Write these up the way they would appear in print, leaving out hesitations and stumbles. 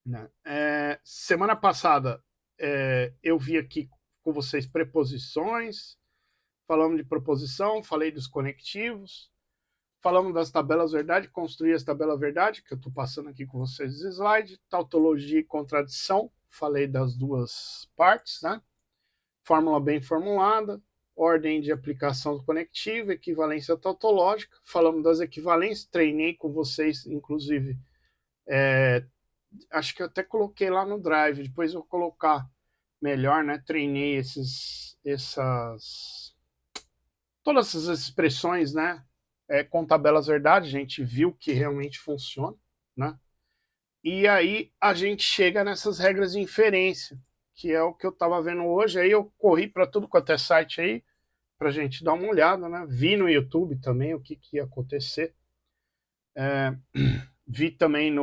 né? Semana passada eu vi aqui com vocês preposições, falamos de proposição, falei dos conectivos, falamos das tabelas verdade, construir as tabelas verdade, que eu estou passando aqui com vocês os slides, tautologia e contradição, falei das duas partes, né? Fórmula bem formulada, ordem de aplicação do conectivo, equivalência tautológica, falamos das equivalências, treinei com vocês, inclusive, acho que eu até coloquei lá no Drive, depois eu vou colocar melhor, né? Treinei todas essas expressões, né? Com tabelas verdade, a gente viu que realmente funciona, né? E aí a gente chega nessas regras de inferência, que é o que eu estava vendo hoje. Aí eu corri para tudo quanto é site aí, para a gente dar uma olhada, né? Vi no YouTube também o que ia acontecer. Vi também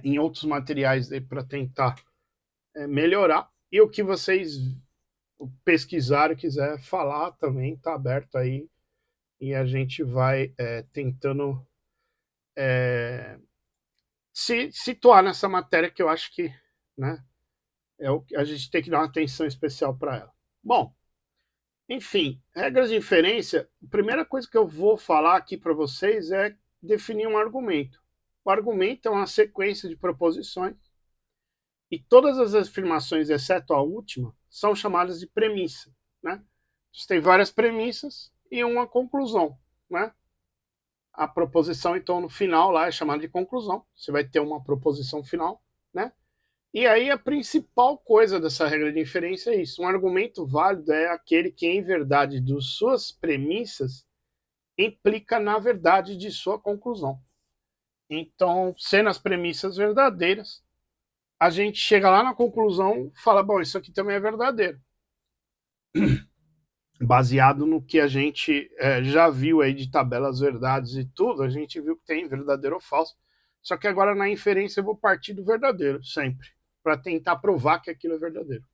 em outros materiais para tentar melhorar. E o que vocês pesquisarem, quiser falar também, está aberto aí. E a gente vai tentando se situar nessa matéria que eu acho que, né, a gente tem que dar uma atenção especial para ela. Bom, enfim, regras de inferência, a primeira coisa que eu vou falar aqui para vocês é definir um argumento. O argumento é uma sequência de proposições e todas as afirmações, exceto a última, são chamadas de premissa, né? Você tem várias premissas e uma conclusão, né? A proposição, então, no final lá é chamada de conclusão. Você vai ter uma proposição final, né? E aí a principal coisa dessa regra de inferência é isso. Um argumento válido é aquele que, em verdade, de suas premissas, implica na verdade de sua conclusão. Então, sendo as premissas verdadeiras, a gente chega lá na conclusão e fala, bom, isso aqui também é verdadeiro. Baseado no que a gente já viu aí de tabelas verdades e tudo, a gente viu que tem verdadeiro ou falso. Só que agora na inferência eu vou partir do verdadeiro, sempre, para tentar provar que aquilo é verdadeiro.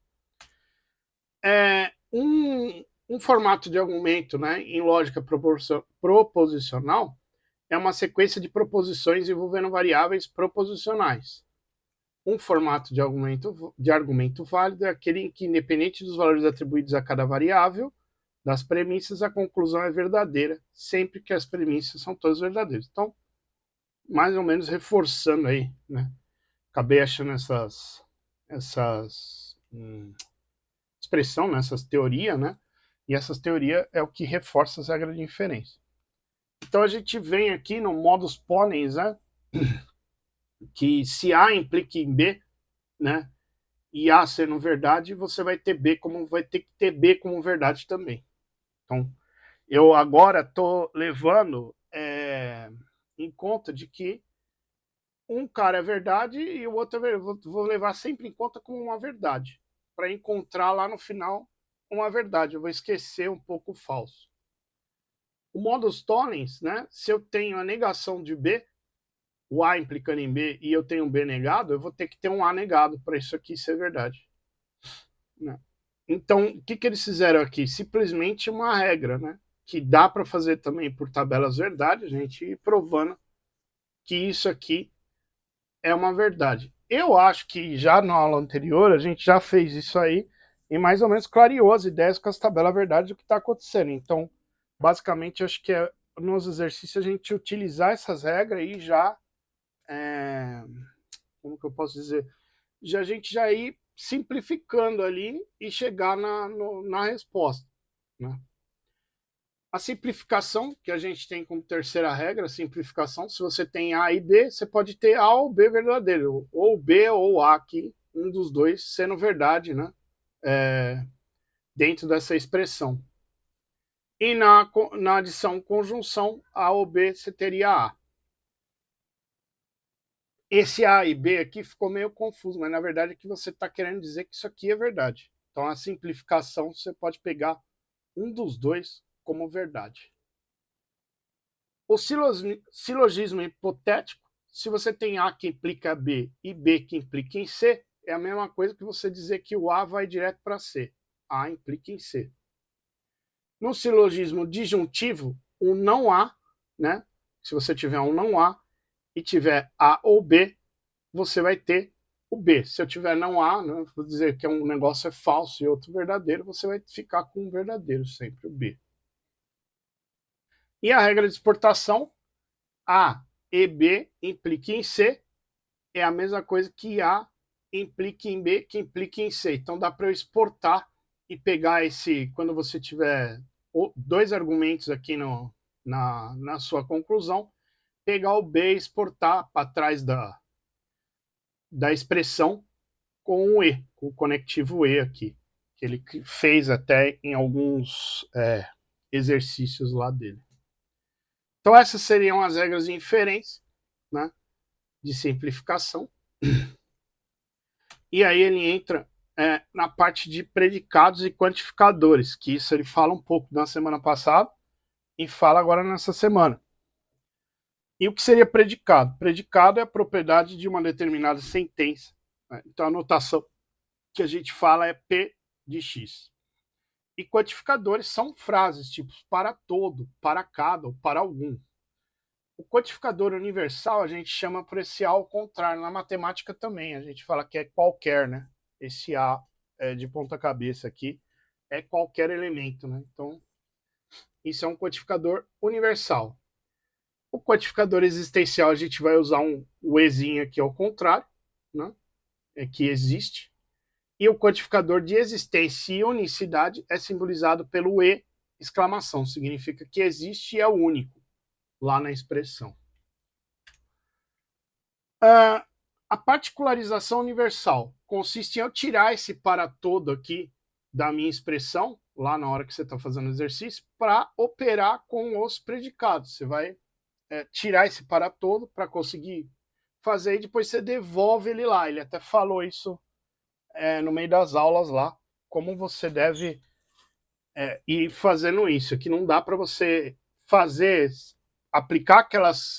Um formato de argumento, né, em lógica proposicional é uma sequência de proposições envolvendo variáveis proposicionais. Um formato de argumento válido é aquele em que, independente dos valores atribuídos a cada variável, das premissas, a conclusão é verdadeira, sempre que as premissas são todas verdadeiras. Então, mais ou menos reforçando aí, né? Acabei achando essas expressão, né? Essas teorias, né? E essas teorias é o que reforça as regras de inferência. Então a gente vem aqui no modus ponens, né? Que se A implica em B, né? E A sendo verdade, você vai ter que ter B como verdade também. Então, eu agora estou levando em conta de que um cara é verdade e o outro é verdade. Vou levar sempre em conta como uma verdade, para encontrar lá no final uma verdade. Eu vou esquecer um pouco o falso. O modus tollens, né? Se eu tenho a negação de B, o A implicando em B e eu tenho um B negado, eu vou ter que ter um A negado para isso aqui ser verdade. Né? Então, o que eles fizeram aqui? Simplesmente uma regra, né? Que dá para fazer também por tabelas verdade, a gente ir provando que isso aqui é uma verdade. Eu acho que já na aula anterior a gente já fez isso aí e mais ou menos clareou as ideias com as tabelas verdade do que está acontecendo. Então, basicamente, eu acho que nos exercícios a gente utilizar essas regras e já, como que eu posso dizer, a gente já ir simplificando ali e chegar na resposta. Né? A simplificação, que a gente tem como terceira regra, a simplificação, se você tem A e B, você pode ter A ou B verdadeiro, ou B ou A aqui, um dos dois sendo verdade, né? É, dentro dessa expressão. E na adição conjunção, A ou B, você teria A. Esse A e B aqui ficou meio confuso, mas na verdade é que você está querendo dizer que isso aqui é verdade. Então a simplificação você pode pegar um dos dois como verdade. O silogismo hipotético, se você tem A que implica B e B que implica em C, é a mesma coisa que você dizer que o A vai direto para C. A implica em C. No silogismo disjuntivo, o não A, né? Se você tiver um não A e tiver A ou B, você vai ter o B. Se eu tiver não A, né, vou dizer que um negócio é falso e outro verdadeiro, você vai ficar com um verdadeiro sempre, o B. E a regra de exportação, A e B implica em C, é a mesma coisa que A implica em B, que implica em C. Então dá para eu exportar e pegar esse, quando você tiver dois argumentos aqui na sua conclusão, pegar o B e exportar para trás da expressão com o E, com o conectivo E aqui, que ele fez até em alguns exercícios lá dele. Então essas seriam as regras de inferência, né, de simplificação. E aí ele entra na parte de predicados e quantificadores, que isso ele fala um pouco na semana passada e fala agora nessa semana. E o que seria predicado? Predicado é a propriedade de uma determinada sentença. Né? Então a notação que a gente fala é P de X. E quantificadores são frases tipo para todo, para cada ou para algum. O quantificador universal a gente chama por esse A ao contrário. Na matemática também a gente fala que é qualquer, né? Esse A de ponta cabeça aqui é qualquer elemento, né? Então isso é um quantificador universal. O quantificador existencial a gente vai usar o Ezinho aqui ao contrário, né? É que existe. E o quantificador de existência e unicidade é simbolizado pelo E, exclamação, significa que existe e é o único, lá na expressão. A particularização universal consiste em eu tirar esse para todo aqui da minha expressão, lá na hora que você está fazendo o exercício, para operar com os predicados. Você vai tirar esse para todo para conseguir fazer e depois você devolve ele lá. Ele até falou isso no meio das aulas lá, como você deve ir fazendo isso, que não dá para você aplicar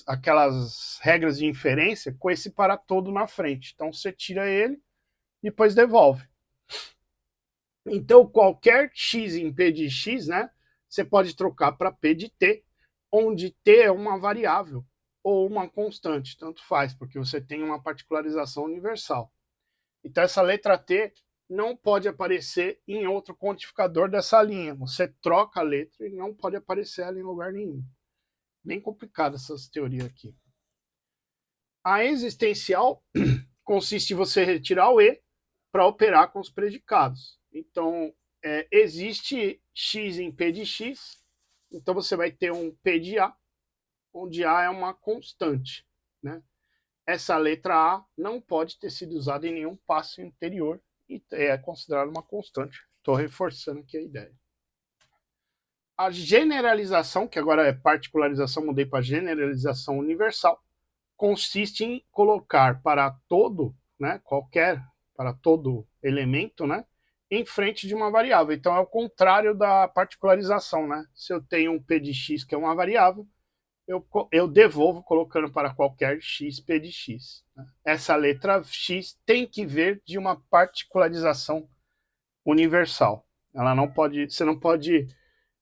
aquelas regras de inferência com esse para todo na frente. Então você tira ele, depois devolve. Então qualquer x em p de x, né, você pode trocar para p de t, onde t é uma variável ou uma constante, tanto faz, porque você tem uma particularização universal. Então essa letra T não pode aparecer em outro quantificador dessa linha. Você troca a letra e não pode aparecer ela em lugar nenhum. Bem complicada essas teorias aqui. A existencial consiste em você retirar o E para operar com os predicados. Então, existe x em P de x, então você vai ter um P de A, onde A é uma constante, né? Essa letra A não pode ter sido usada em nenhum passo anterior e é considerada uma constante. Estou reforçando aqui a ideia. A generalização, que agora é particularização, mudei para generalização universal, consiste em colocar para todo, né, para todo elemento, né, em frente de uma variável. Então é o contrário da particularização, né? Se eu tenho um p de x que é uma variável, eu devolvo colocando para qualquer x p de x. Né? Essa letra x tem que vir de uma particularização universal. Ela não pode, você não pode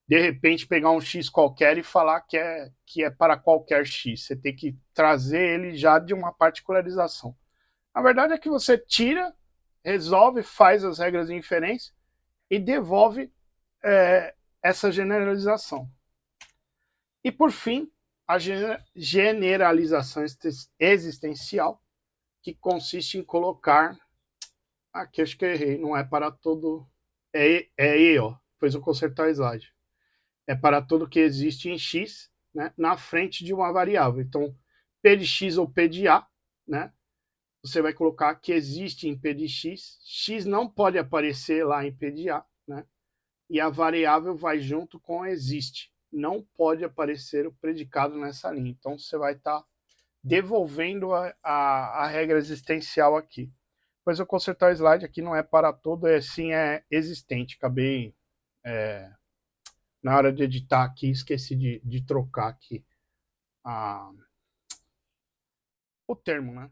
de repente pegar um x qualquer e falar que é para qualquer x. Você tem que trazer ele já de uma particularização. A verdade é que você tira, resolve, faz as regras de inferência e devolve essa generalização. E por fim, a generalização existencial, que consiste em colocar, aqui acho que eu errei, não é para todo, E, ó, depois eu consertar o slide. É para todo que existe em x, né, na frente de uma variável. Então, P de x ou P de A, né, você vai colocar que existe em P de x, x não pode aparecer lá em P de A, né, e a variável vai junto com existe. Não pode aparecer o predicado nessa linha. Então, você vai estar devolvendo a regra existencial aqui. Depois eu consertar o slide aqui, não é para todo, sim é existente. Acabei na hora de editar aqui, esqueci de trocar aqui o termo, né?